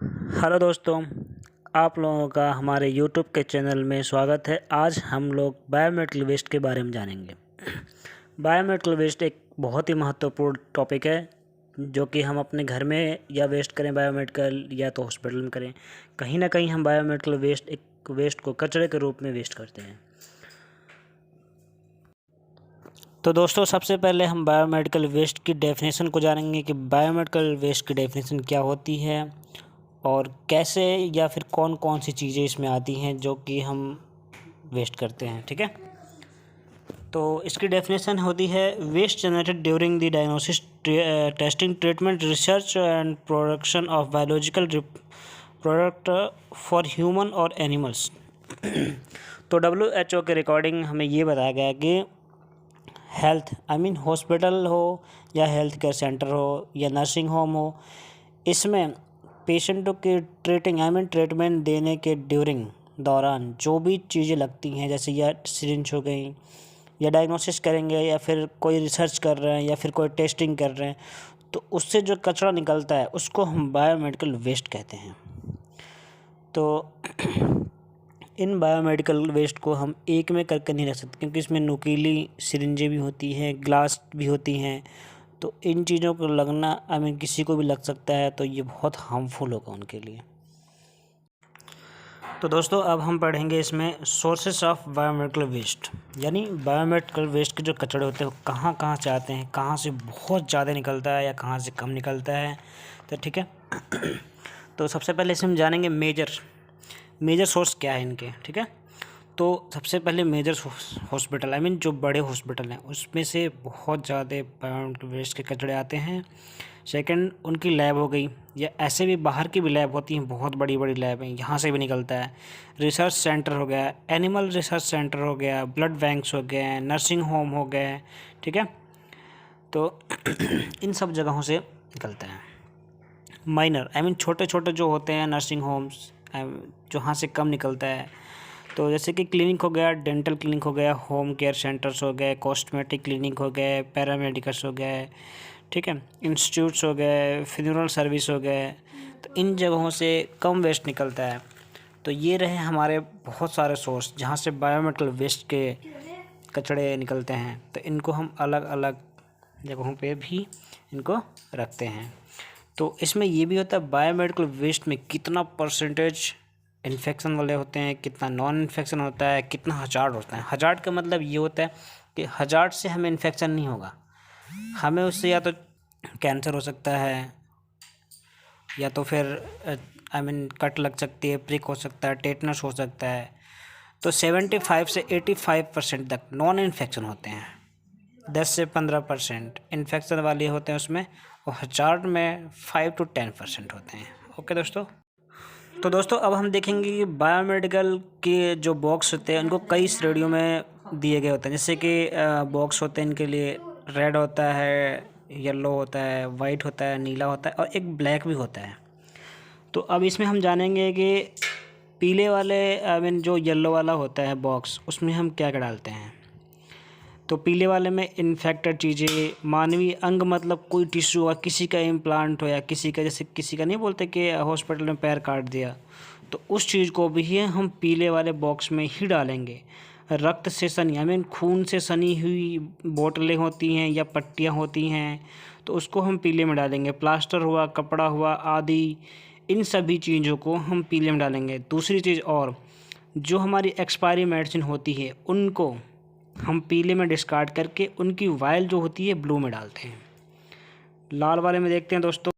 Hello दोस्तों, आप लोगों का हमारे यूट्यूब के चैनल में स्वागत है। आज हम लोग बायोमेडिकल वेस्ट के बारे में जानेंगे। बायोमेडिकल वेस्ट एक बहुत ही महत्वपूर्ण टॉपिक है जो कि हम अपने घर में या वेस्ट करें बायोमेडिकल या तो हॉस्पिटल में करें, कहीं ना कहीं हम बायोमेडिकल वेस्ट को कचरे के रूप में वेस्ट करते हैं। तो दोस्तों, सबसे पहले हम बायोमेडिकल वेस्ट की डेफिनेशन को जानेंगे कि बायोमेडिकल वेस्ट की डेफिनेशन क्या होती है और कैसे या फिर कौन कौन सी चीज़ें इसमें आती हैं जो कि हम वेस्ट करते हैं। ठीक है, तो इसकी डेफिनेशन होती है waste generated during the diagnosis, testing, treatment, research and production of biological product for human और एनिमल्स। तो WHO के रिकॉर्डिंग हमें ये बताया गया कि हेल्थ हॉस्पिटल हो या हेल्थ केयर सेंटर हो या नर्सिंग होम हो, इसमें पेशेंटों के ट्रीटमेंट देने के दौरान जो भी चीज़ें लगती हैं, जैसे या सिरिंज हो गई या डायग्नोसिस करेंगे या फिर कोई रिसर्च कर रहे हैं या फिर कोई टेस्टिंग कर रहे हैं, तो उससे जो कचरा निकलता है उसको हम बायोमेडिकल वेस्ट कहते हैं। तो इन बायोमेडिकल वेस्ट को हम एक में करके नहीं रख सकते क्योंकि इसमें नुकीली सिरिंजें भी होती हैं, ग्लास भी होती हैं। तो इन चीज़ों को लगना किसी को भी लग सकता है, तो ये बहुत हार्मफुल होगा उनके लिए। तो दोस्तों, अब हम पढ़ेंगे इसमें सोर्सेस ऑफ बायोमेडिकल वेस्ट, यानी बायोमेडिकल वेस्ट के जो कचरे होते हैं वो कहाँ कहाँ से आते हैं, कहाँ से बहुत ज़्यादा निकलता है या कहाँ से कम निकलता है। तो ठीक है, तो सबसे पहले इसमें हम जानेंगे मेजर सोर्स क्या है इनके। ठीक है, तो सबसे पहले मेजर हॉस्पिटल जो बड़े हॉस्पिटल हैं उसमें से बहुत ज़्यादा बायोमेडिकल वेस्ट के कचरे आते हैं। सेकंड, उनकी लैब हो गई, या ऐसे भी बाहर की भी लैब होती हैं, बहुत बड़ी बड़ी लैब हैं, यहाँ से भी निकलता है। रिसर्च सेंटर हो गया, एनिमल रिसर्च सेंटर हो गया, ब्लड बैंक्स हो गए, नर्सिंग होम हो गए। ठीक है, तो इन सब जगहों से निकलता है। माइनर छोटे छोटे जो होते हैं नर्सिंग होम्स, जहाँ से कम निकलता है, तो जैसे कि क्लिनिक हो गया, डेंटल क्लिनिक हो गया, होम केयर सेंटर्स हो गए, कॉस्मेटिक क्लिनिक हो गए, पैरामेडिकल्स हो गए। ठीक है, इंस्टीट्यूट्स हो गए, फ्यूनरल सर्विस हो गए, तो इन जगहों से कम वेस्ट निकलता है। तो ये रहे हमारे बहुत सारे सोर्स जहाँ से बायोमेडिकल वेस्ट के कचड़े निकलते हैं। तो इनको हम अलग अलग जगहों पे भी इनको रखते हैं। तो इसमें ये भी होता है बायोमेडिकल वेस्ट में कितना परसेंटेज इन्फेक्शन वाले होते हैं, कितना नॉन इन्फेक्शन होता है, कितना हजार्ड होता है। हजार्ड का मतलब ये होता है कि हजार्ड से हमें इन्फेक्शन नहीं होगा, हमें उससे या तो कैंसर हो सकता है या तो फिर कट लग सकती है, प्रिक हो सकता है, टेटनस हो सकता है। तो 75 से 85% तक नॉन इन्फेक्शन होते हैं, 10 से 15% इन्फेक्शन वाले होते हैं उसमें, और हजार्ड में 5 to 10% होते हैं। ओके दोस्तों, तो दोस्तों अब हम देखेंगे कि बायोमेडिकल के जो बॉक्स होते हैं उनको कई श्रेणियों में दिए गए होते हैं। जैसे कि बॉक्स होते हैं इनके लिए, रेड होता है, येलो होता है, वाइट होता है, नीला होता है और एक ब्लैक भी होता है। तो अब इसमें हम जानेंगे कि पीले वाले जो येलो वाला होता है बॉक्स, उसमें हम क्या क्या डालते हैं। तो पीले वाले में इन्फेक्टेड चीज़ें, मानवीय अंग मतलब कोई टिश्यू हुआ, किसी का इम्प्लांट हो या किसी का, जैसे किसी का नहीं बोलते कि हॉस्पिटल में पैर काट दिया, तो उस चीज़ को भी हम पीले वाले बॉक्स में ही डालेंगे। रक्त से सनी खून से सनी हुई बोतलें होती हैं या पट्टियाँ होती हैं, तो उसको हम पीले में डालेंगे। प्लास्टर हुआ, कपड़ा हुआ आदि, इन सभी चीज़ों को हम पीले में डालेंगे। दूसरी चीज़ और, जो हमारी एक्सपायरी मेडिसिन होती है उनको हम पीले में डिस्कार्ड करके उनकी वायल जो होती है ब्लू में डालते हैं। लाल वाले में देखते हैं दोस्तों,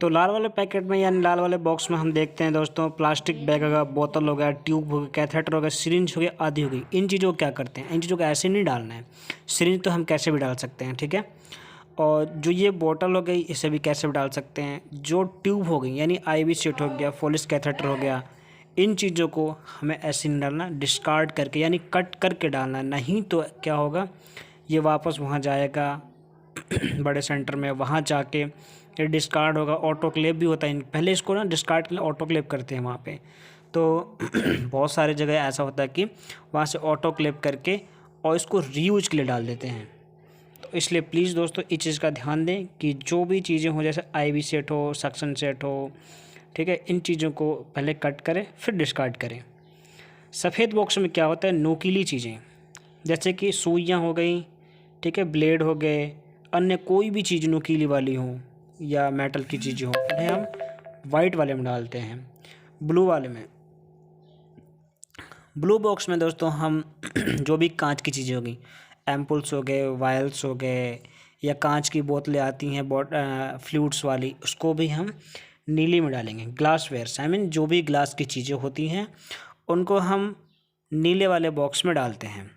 तो लाल वाले पैकेट में यानी लाल वाले बॉक्स में हम देखते हैं दोस्तों प्लास्टिक बैग हो गया, बोतल हो गया, ट्यूब हो गया, कैथेटर हो गया, सिरिंज हो गया आदि हो गई। इन चीज़ों को क्या करते हैं, इन चीज़ों को ऐसे नहीं डालना है। सिरिंज तो हम कैसे भी डाल सकते हैं, ठीक है, और जो ये बोतल हो गई इसे भी कैसे भी डाल सकते हैं। जो ट्यूब हो गई यानी IV सीट हो गया, फोलिस कैथेटर हो गया, इन चीज़ों को हमें ऐसे नहीं डालना, डिस्कार्ड करके यानी कट करके डालना। नहीं तो क्या होगा, ये वापस वहाँ जाएगा बड़े सेंटर में, वहाँ जाके ये डिस्कार्ड होगा। ऑटोक्लेव भी होता है, पहले इसको ना डिस्कार्ड के लिए ऑटोक्लेव करते हैं वहाँ पे। तो बहुत सारी जगह ऐसा होता है कि वहाँ से ऑटोक्लेव करके और इसको रीयूज के लिए डाल देते हैं। तो इसलिए प्लीज़ दोस्तों इस चीज़ का ध्यान दें कि जो भी चीज़ें हो, जैसे IV सेट हो, सक्शन सेट हो, ठीक है, इन चीज़ों को पहले कट करें फिर डिस्कार्ड करें। सफ़ेद बॉक्स में क्या होता है, नोकीली चीज़ें जैसे कि सुइयाँ हो गई, ठीक है, ब्लेड हो गए, अन्य कोई भी चीज़ नोकीली वाली हो या मेटल की चीज़ें हो, उन्हें हम वाइट वाले में डालते हैं। ब्लू वाले में, ब्लू बॉक्स में दोस्तों हम जो भी कांच की चीज़ें होगी, एम्पुल्स हो गए, वायल्स हो गए, या कांच की बोतलें आती हैं फ्लूइड्स वाली, उसको भी हम नीली में डालेंगे। ग्लासवेयर्स आई मीन जो भी ग्लास की चीज़ें होती हैं उनको हम नीले वाले बॉक्स में डालते हैं।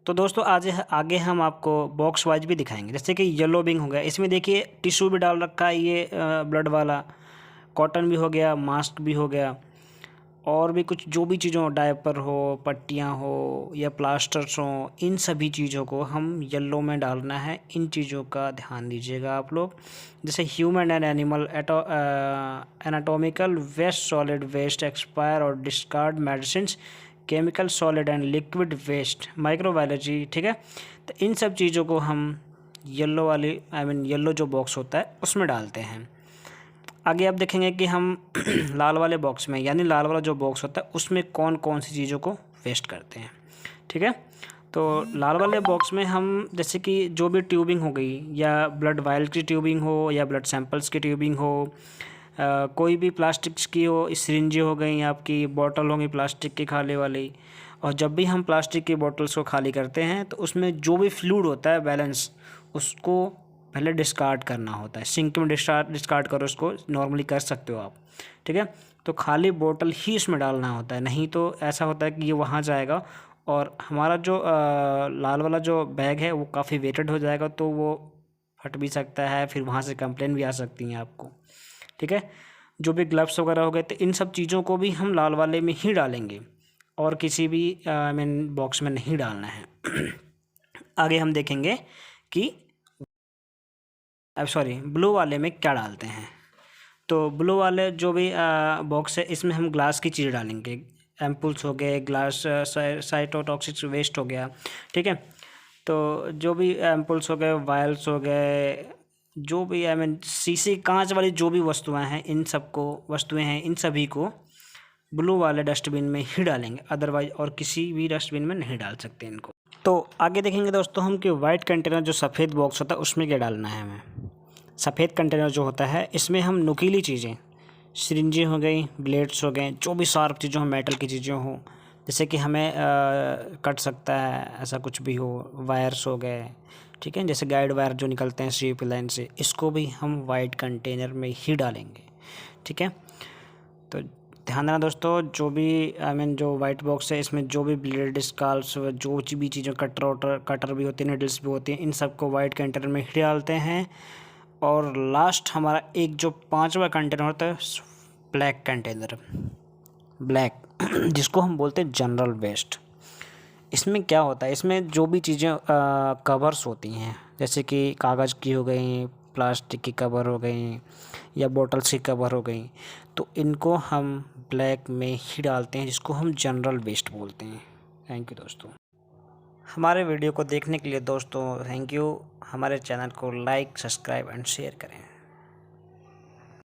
तो दोस्तों आज आगे हम आपको बॉक्स वाइज भी दिखाएंगे। जैसे कि येलो बिंग हो गया, इसमें देखिए टिश्यू भी डाल रखा है, ये ब्लड वाला, कॉटन भी हो गया, मास्क भी हो गया, और भी कुछ जो भी चीज़ों, डायपर हो, पट्टियाँ हो या प्लास्टर्स हो, इन सभी चीज़ों को हम येलो में डालना है। इन चीज़ों का ध्यान दीजिएगा आप लोग। जैसे human and animal anatomical waste, solid waste, expire और discard medicines, chemical, solid and liquid waste, microbiology, ठीक है। तो इन सब चीज़ों को हम येलो वाली येलो जो बॉक्स होता है उसमें डालते हैं। आगे आप देखेंगे कि हम लाल वाले बॉक्स में, यानी लाल वाला जो बॉक्स होता है उसमें कौन कौन सी चीज़ों को वेस्ट करते हैं, ठीक है। तो लाल वाले बॉक्स में हम जैसे कि जो भी ट्यूबिंग हो गई, या ब्लड वायल की ट्यूबिंग हो, या ब्लड सैंपल्स की ट्यूबिंग हो, कोई भी प्लास्टिक्स की हो, सिरिंजें हो गई, आपकी बॉटल होंगी प्लास्टिक की खाली वाली। और जब भी हम प्लास्टिक की बॉटल्स को खाली करते हैं तो उसमें जो भी फ्लूइड होता है बैलेंस, उसको पहले डिस्कार्ड करना होता है। सिंक में डिस्कार्ड करो, उसको नॉर्मली कर सकते हो आप, ठीक है। तो खाली बोतल ही उसमें डालना होता है, नहीं तो ऐसा होता है कि ये वहाँ जाएगा और हमारा जो लाल वाला जो बैग है वो काफ़ी वेटेड हो जाएगा, तो वो फट भी सकता है, फिर वहाँ से कंप्लेन भी आ सकती हैं आपको, ठीक है। जो भी ग्लव्स वगैरह हो गए, तो इन सब चीज़ों को भी हम लाल वाले में ही डालेंगे और किसी भी बॉक्स में नहीं डालना है। आगे हम देखेंगे कि ब्लू वाले में क्या डालते हैं। तो ब्लू वाले जो भी बॉक्स है इसमें हम ग्लास की चीज़ डालेंगे, एम्पुल्स हो गए, ग्लास साइटोटॉक्सिक वेस्ट हो गया, ठीक है। तो जो भी एम्पुल्स हो गए, वायल्स हो गए, जो भी शीशे कांच वाली जो भी वस्तुएं हैं, इन सभी को ब्लू वाले डस्टबिन में ही डालेंगे, अदरवाइज और किसी भी डस्टबिन में नहीं डाल सकते इनको। तो आगे देखेंगे दोस्तों हम कि वाइट कंटेनर जो सफ़ेद बॉक्स होता है उसमें क्या डालना है हमें। सफ़ेद कंटेनर जो होता है इसमें हम नुकीली चीज़ें, सिरिंजें हो गई, ब्लेड्स हो गए, जो भी शार्प चीज़ें हो, मेटल की चीज़ें हो, जैसे कि हमें कट सकता है, ऐसा कुछ भी हो, वायर्स हो गए, ठीक है, जैसे गाइड वायर जो निकलते हैं सीप लाइन से, इसको भी हम वाइट कंटेनर में ही डालेंगे, ठीक है। तो ध्यान देना दोस्तों, जो भी जो वाइट बॉक्स है इसमें जो भी ब्लेड, स्काल्स, जो भी चीज़ें, कटर भी होती है, नीडल्स भी होती हैं, इन सबको वाइट कंटेनर में ही डालते हैं। और लास्ट हमारा एक जो 5वां कंटेनर होता है, ब्लैक कंटेनर, ब्लैक जिसको हम बोलते हैं जनरल वेस्ट। इसमें क्या होता है, इसमें जो भी चीज़ें कवर्स होती हैं, जैसे कि कागज़ की हो गई, प्लास्टिक की कवर हो गई, या बोतल्स की कवर हो गई, तो इनको हम ब्लैक में ही डालते हैं, जिसको हम जनरल वेस्ट बोलते हैं। थैंक यू दोस्तों। हमारे वीडियो को देखने के लिए दोस्तों थैंक यू। हमारे चैनल को लाइक, सब्सक्राइब एंड शेयर करें।